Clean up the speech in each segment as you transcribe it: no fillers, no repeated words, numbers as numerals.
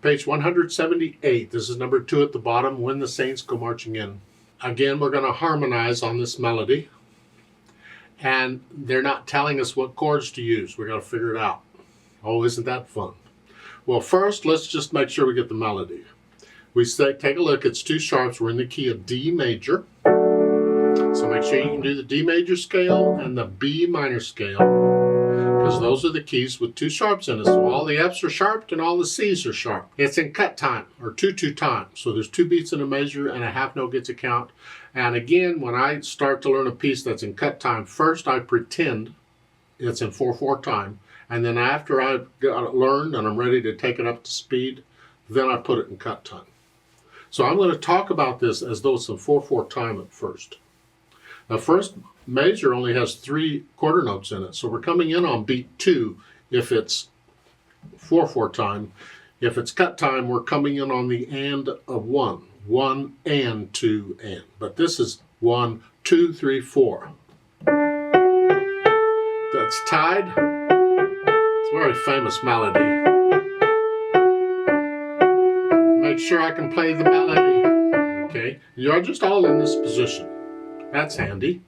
Page 178. This is number 2 at the bottom, When the Saints Go Marching In. Again, we're going to harmonize on this melody. And they're not telling us what chords to use. We've got to figure it out. Oh, isn't that fun? Well, first, let's just make sure we get the melody. We say, take a look, it's 2 sharps. We're in the key of D major. So make sure you can do the D major scale and the B minor scale, because those are the keys with 2 sharps in it. So all the F's are sharp and all the C's are sharp. It's in cut time, or 2/2 time. So there's 2 beats in a measure and a half note gets a count. And again, when I start to learn a piece that's in cut time, first I pretend it's in 4/4 time. And then after I've got it learned and I'm ready to take it up to speed, then I put it in cut time. So I'm going to talk about this as though it's in 4/4 time at first. The first measure only has 3 quarter notes in it. So we're coming in on beat 2 if it's 4/4 time. If it's cut time, we're coming in on the and of 1. 1 and 2 and. But this is 1, 2, 3, 4. That's tied. It's a very famous melody. Make sure I can play the melody. Okay, you're just all in this position. That's handy.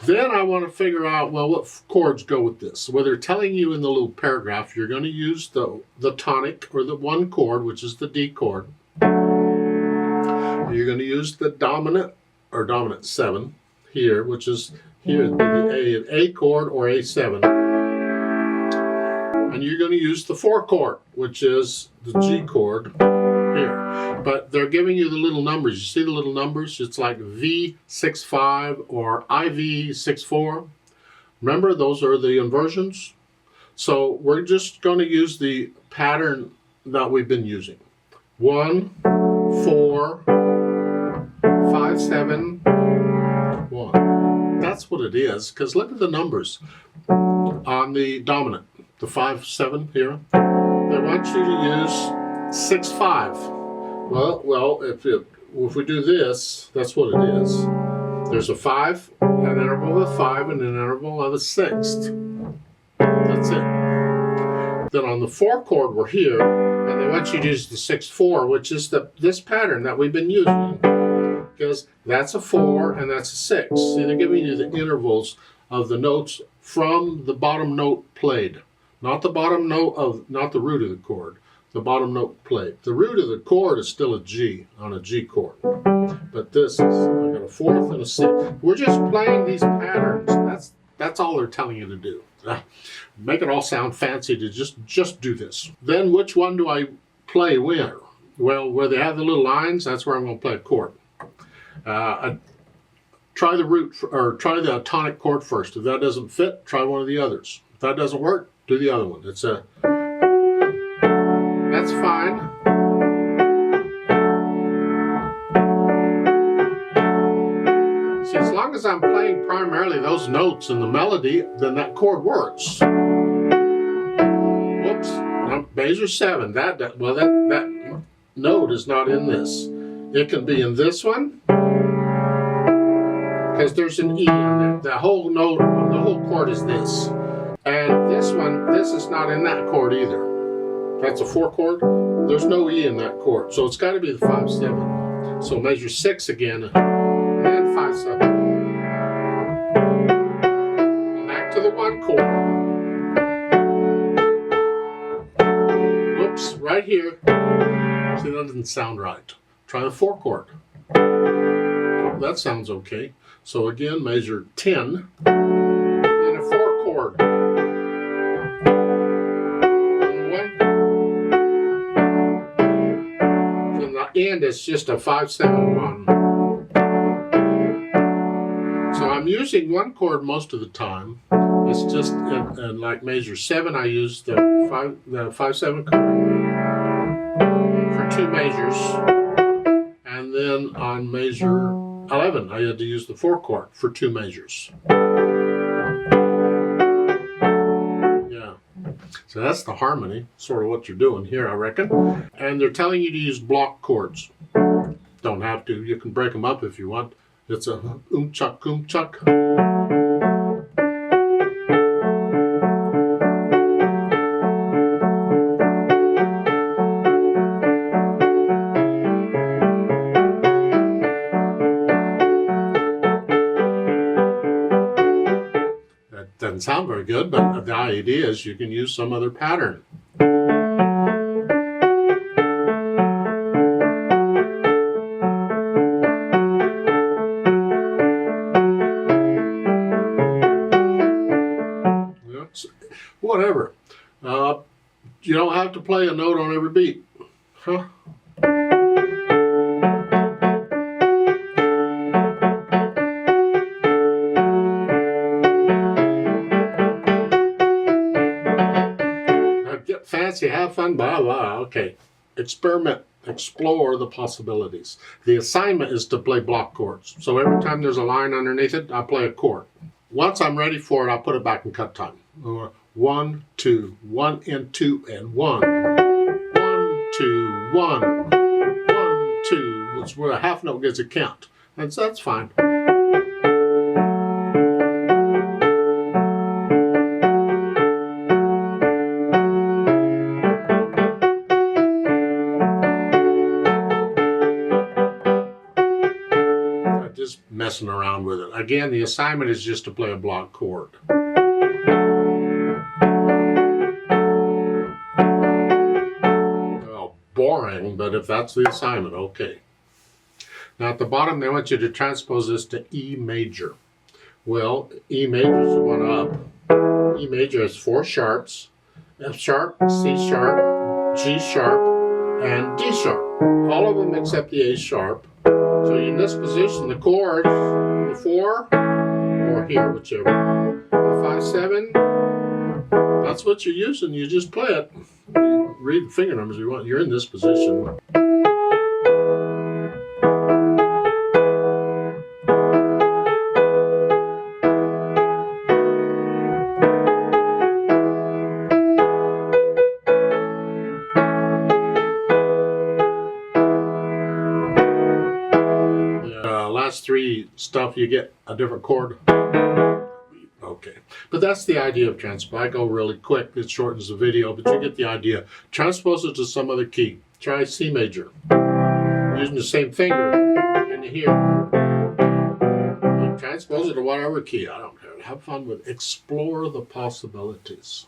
Then I want to figure out, well, what chords go with this. So what they're telling you in the little paragraph, you're going to use the tonic, or the 1 chord, which is the D chord. You're going to use the dominant, or dominant 7 here, which is here, the A chord or A7. And you're going to use the 4 chord, which is the G chord here. But they're giving you the little numbers. You see the little numbers? It's like V65 or IV64. Remember, those are the inversions. So we're just going to use the pattern that we've been using. 1, 4, 5, 7, 1. That's what it is, because look at the numbers on the dominant, the 5, 7 here. They want you to use 6, 5. Well, if we do this, that's what it is. There's a 5, an interval of a 5, and an interval of a 6th. That's it. Then on the 4 chord, we're here, and they want you to use the 6/4, which is this pattern that we've been using, because that's a 4 and that's a 6. See, they're giving you the intervals of the notes from the bottom note played, not the bottom note of, not the root of the chord. The bottom note played. The root of the chord is still a G on a G chord. But this is, I got a 4th and a 6th. We're just playing these patterns. That's all they're telling you to do. Make it all sound fancy to just do this. Then which one do I play where? Well, where they have the little lines, that's where I'm going to play a chord. Try the root, or try the tonic chord first. If that doesn't fit, try one of the others. If that doesn't work, do the other one. It's a That's fine. See, as long as I'm playing primarily those notes in the melody, then that chord works. Whoops. No, major 7. That note is not in this. It can be in this one, because there's an E in there. The whole note, the whole chord is this. And this one, this is not in that chord either. That's a 4 chord. There's no E in that chord. So it's got to be the 5, 7. So measure 6 again, and then 5, 7. Back to the 1 chord. Whoops, right here. See, that doesn't sound right. Try the 4 chord. Oh, that sounds okay. So again, measure 10, then a 4 chord. And it's just a 5, 7, 1. So I'm using 1 chord most of the time. It's just in like measure 7, I use the 5, 7 chord for 2 measures, and then on measure 11, I had to use the 4 chord for 2 measures. Yeah. So that's the harmony, sort of what you're doing here, I reckon. And they're telling you to use block chords. Don't have to. You can break them up if you want. It's a chuck, chuck. doesn't sound very good, but the idea is you can use some other pattern. Whatever. You don't have to play a note on every beat. Huh? Get fancy, have fun, blah, blah. Okay. Experiment, explore the possibilities. The assignment is to play block chords. So every time there's a line underneath it, I play a chord. Once I'm ready for it, I'll put it back in cut time. Or 1, 2, 1 and 2 and 1. 1, 2, 1. 1, 2. It's where a half note gets a count. And that's fine. Just messing around with it. Again, the assignment is just to play a block chord. Well, boring, but if that's the assignment, okay. Now at the bottom, they want you to transpose this to E major. Well, E major is the one up. E major has 4 sharps: F sharp, C sharp, G sharp, and D sharp. All of them except the A sharp. So in this position, the chords, the 4, or here, whichever, 5, 7, that's what you're using. You just play it. You read the finger numbers you want. You're in this position. Last 3 stuff, you get a different chord. Okay, but that's the idea of transpose. I go really quick, it shortens the video, but you get the idea. Transpose it to some other key. Try C major. Using the same finger in here. Transpose it to whatever key, I don't care. Have fun with it. Explore the possibilities.